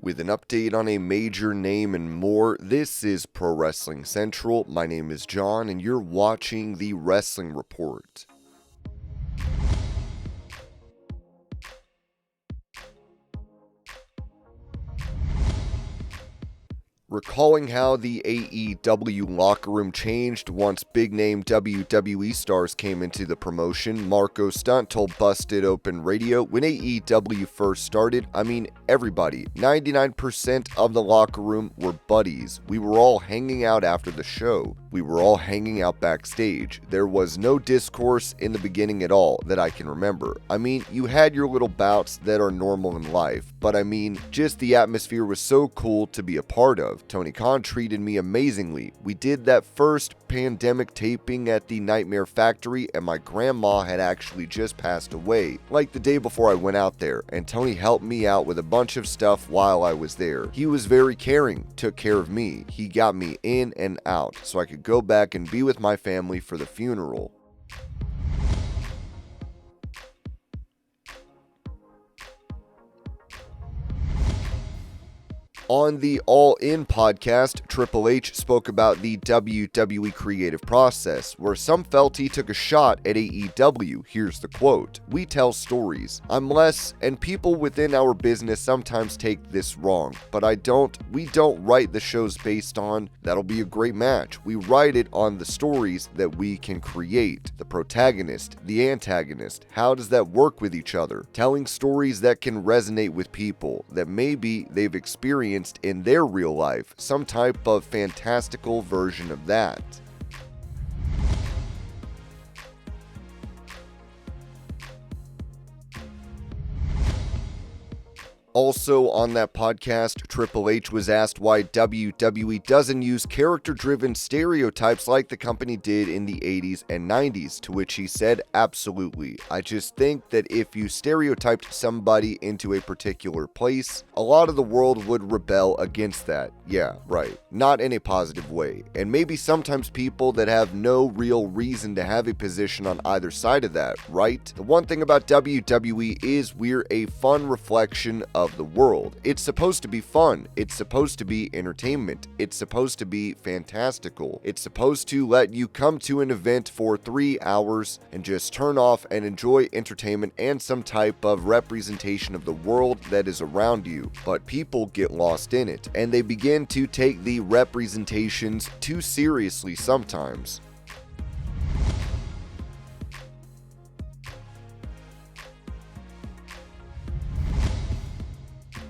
with an update on a major name and more. This is Pro Wrestling Central. My name is John, and you're watching the Wrestling Report. Recalling how the AEW locker room changed once big-name WWE stars came into the promotion, Marco Stunt told Busted Open Radio, when AEW first started, everybody, 99% of the locker room were buddies. We were all hanging out after the show. We were all hanging out backstage. There was no discourse in the beginning at all that I can remember. You had your little bouts that are normal in life, but just the atmosphere was so cool to be a part of. Tony Khan treated me amazingly. We did that first pandemic taping at the Nightmare Factory, and my grandma had actually just passed away, like the day before I went out there, and Tony helped me out with a bunch of stuff while I was there. He was very caring, took care of me. He got me in and out, so I could go back and be with my family for the funeral. On the All In podcast, Triple H spoke about the WWE creative process, where some felt he took a shot at AEW. Here's the quote: "We tell stories. I'm less, and people within our business sometimes take this wrong, but we don't write the shows based on, that'll be a great match. We write it on the stories that we can create. The protagonist, the antagonist, how does that work with each other? Telling stories that can resonate with people, that maybe they've experienced in their real life, some type of fantastical version of that." Also on that podcast, Triple H was asked why WWE doesn't use character-driven stereotypes like the company did in the 80s and 90s, to which he said, "Absolutely. I just think that if you stereotyped somebody into a particular place, a lot of the world would rebel against that. Yeah, right. Not in a positive way. And maybe sometimes people that have no real reason to have a position on either side of that, right? The one thing about WWE is we're a fun reflection of the world. It's supposed to be fun. It's supposed to be entertainment. It's supposed to be fantastical. It's supposed to let you come to an event for 3 hours and just turn off and enjoy entertainment and some type of representation of the world that is around you. But people get lost in it, and they begin to take the representations too seriously sometimes.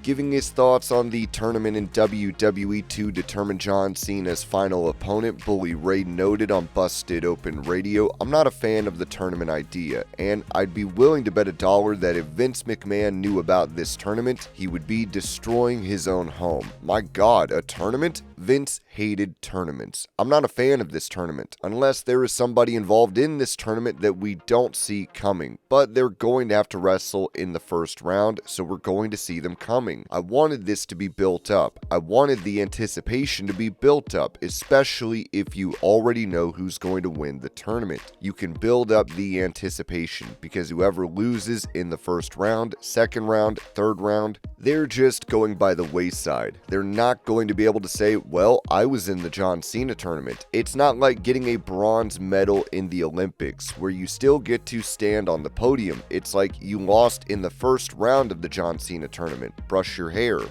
Giving his thoughts on the tournament in WWE to determine John Cena's final opponent, Bully Ray noted on Busted Open Radio, "I'm not a fan of the tournament idea, and I'd be willing to bet $1 that if Vince McMahon knew about this tournament, he would be destroying his own home. My God, a tournament? Vince hated tournaments. I'm not a fan of this tournament, unless there is somebody involved in this tournament that we don't see coming, but they're going to have to wrestle in the first round, so we're going to see them coming. I wanted this to be built up. I wanted the anticipation to be built up, especially if you already know who's going to win the tournament. You can build up the anticipation, because whoever loses in the first round, second round, third round, they're just going by the wayside. They're not going to be able to say, well, I was in the John Cena tournament. It's not like getting a bronze medal in the Olympics, where you still get to stand on the podium. It's like you lost in the first round of the John Cena tournament. Brush your hair.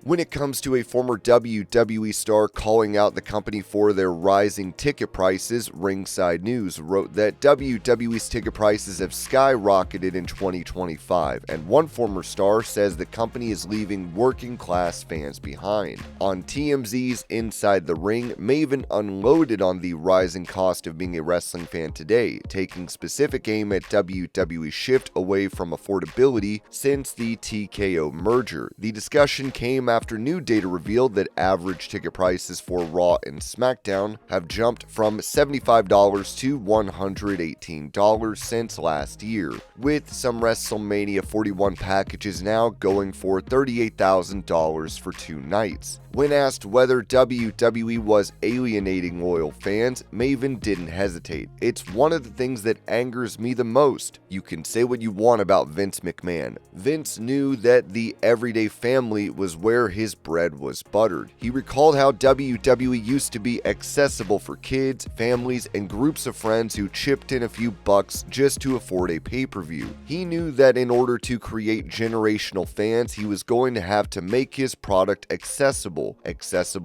When it comes to a former WWE star calling out the company for their rising ticket prices, Ringside News wrote that WWE's ticket prices have skyrocketed in 2025, and one former star says the company is leaving working-class fans behind. On TMZ's Inside the Ring, Maven unloaded on the rising cost of being a wrestling fan today, taking specific aim at WWE's shift away from affordability since the TKO merger. The discussion came after new data revealed that average ticket prices for Raw and SmackDown have jumped from $75 to $118 since last year, with some WrestleMania 41 packages now going for $38,000 for 2 nights. When asked whether WWE was alienating loyal fans, Maven didn't hesitate. "It's one of the things that angers me the most. You can say what you want about Vince McMahon. Vince knew that the everyday family was where his bread was buttered. He recalled how WWE used to be accessible for kids, families, and groups of friends who chipped in a few bucks just to afford a pay-per-view. He knew that in order to create generational fans, he was going to have to make his product accessible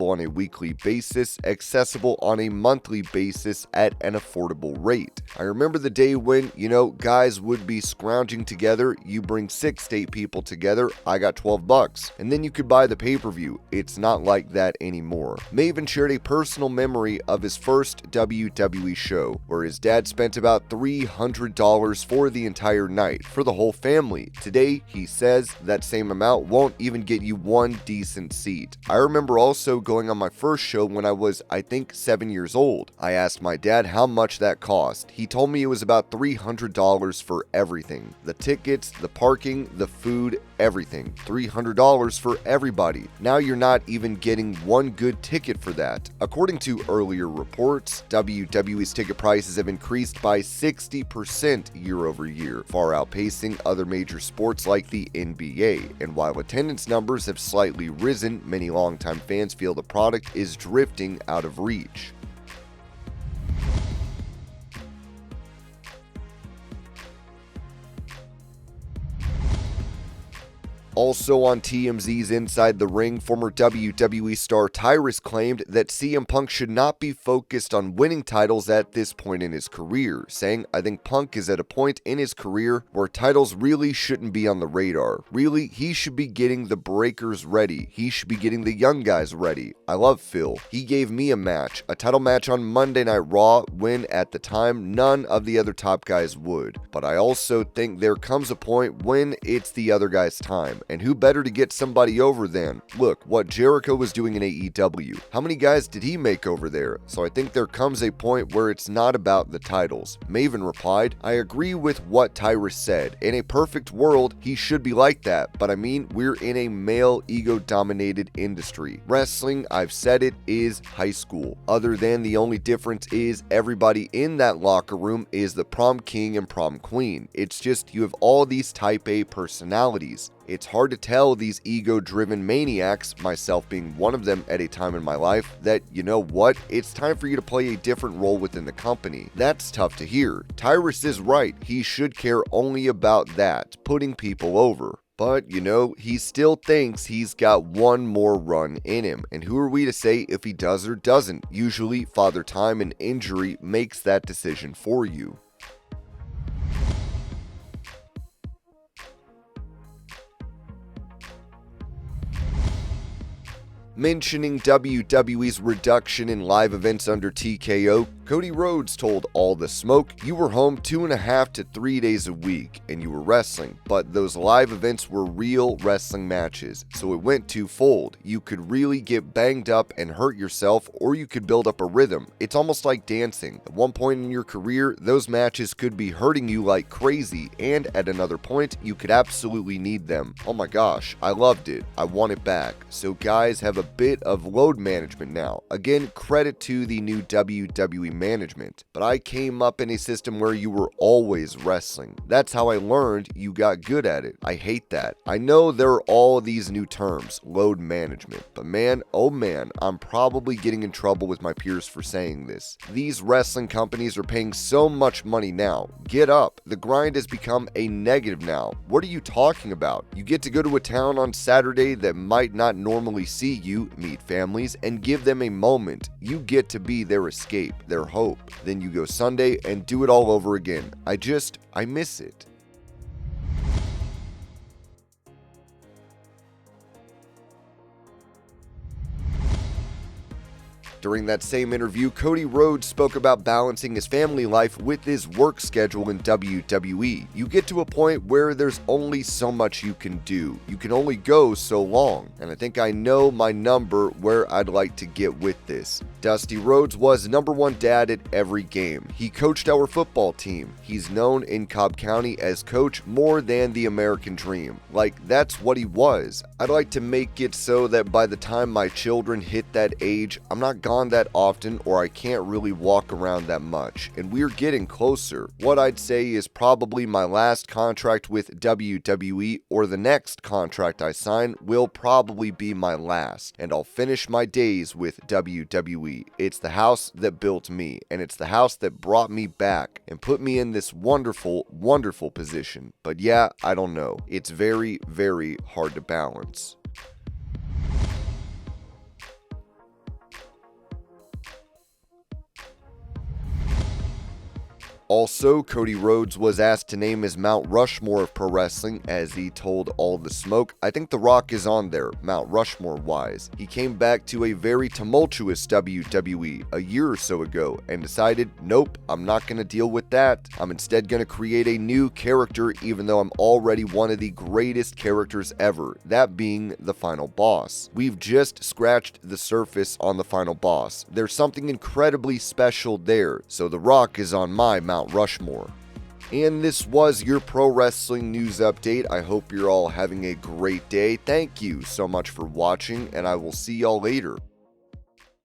on a weekly basis, accessible on a monthly basis at an affordable rate. I remember the day when, guys would be scrounging together. You bring 6 to 8 people together, I got $12, and then you could buy the pay-per-view. It's not like that anymore." Maven shared a personal memory of his first WWE show, where his dad spent about $300 for the entire night for the whole family. Today, he says that same amount won't even get you one decent seat. "I remember also going on my first show when I was, I think, 7 years old. I asked my dad how much that cost. He told me it was about $300 for everything. The tickets, the parking, the food, everything. $300 for everybody. Now you're not even getting one good ticket for that." According to earlier reports, WWE's ticket prices have increased by 60% year over year, far outpacing other major sports like the NBA. And while attendance numbers have slightly risen, many longtime fans feel the product is drifting out of reach. Also on TMZ's Inside the Ring, former WWE star Tyrus claimed that CM Punk should not be focused on winning titles at this point in his career, saying, "I think Punk is at a point in his career where titles really shouldn't be on the radar. Really, he should be getting the breakers ready. He should be getting the young guys ready. I love Phil. He gave me a title match on Monday Night Raw when at the time none of the other top guys would. But I also think there comes a point when it's the other guy's time. And who better to get somebody over than, look, what Jericho was doing in AEW. How many guys did he make over there? So I think there comes a point where it's not about the titles." Maven replied, "I agree with what Tyrus said. In a perfect world, he should be like that. But I mean, we're in a male ego-dominated industry. Wrestling, I've said it, is high school. Other than the only difference is everybody in that locker room is the prom king and prom queen. It's just you have all these type A personalities. It's hard to tell these ego-driven maniacs, myself being one of them at a time in my life, that, you know what, it's time for you to play a different role within the company." That's tough to hear. Tyrus is right. He should care only about that, putting people over. But, he still thinks he's got one more run in him. And who are we to say if he does or doesn't? Usually, Father Time and injury makes that decision for you. Mentioning WWE's reduction in live events under TKO, Cody Rhodes told All the Smoke, "You were home 2.5 to 3 days a week, and you were wrestling, but those live events were real wrestling matches, so it went twofold. You could really get banged up and hurt yourself, or you could build up a rhythm. It's almost like dancing. At one point in your career, those matches could be hurting you like crazy, and at another point, you could absolutely need them. Oh my gosh, I loved it. I want it back." So guys have a bit of load management now. Again, credit to the new WWE management. But I came up in a system where you were always wrestling. That's how I learned you got good at it. I hate that. I know there are all these new terms, load management, but man, oh man, I'm probably getting in trouble with my peers for saying this. These wrestling companies are paying so much money now. Get up. The grind has become a negative now. What are you talking about? You get to go to a town on Saturday that might not normally see you, meet families, and give them a moment. You get to be their escape, their hope. Then you go Sunday and do it all over again. I miss it. During that same interview, Cody Rhodes spoke about balancing his family life with his work schedule in WWE. You get to a point where there's only so much you can do. You can only go so long, and I think I know my number where I'd like to get with this. Dusty Rhodes was #1 dad at every game. He coached our football team. He's known in Cobb County as Coach more than the American Dream. Like, that's what he was. I'd like to make it so that by the time my children hit that age, I'm not gone that often or I can't really walk around that much, and we're getting closer. What I'd say is probably my last contract with WWE, or the next contract I sign will probably be my last, and I'll finish my days with WWE. It's the house that built me, and it's the house that brought me back and put me in this wonderful, wonderful position. But yeah, I don't know. It's very, very hard to balance. Also, Cody Rhodes was asked to name his Mount Rushmore of pro wrestling as he told All the Smoke, I think The Rock is on there, Mount Rushmore wise. He came back to a very tumultuous WWE a year or so ago and decided, nope, I'm not going to deal with that. I'm instead going to create a new character even though I'm already one of the greatest characters ever, that being the Final Boss. We've just scratched the surface on the Final Boss. There's something incredibly special there, so The Rock is on my Mount Rushmore. And this was your pro wrestling news update. I hope you're all having a great day. Thank you so much for watching, and I will see y'all later.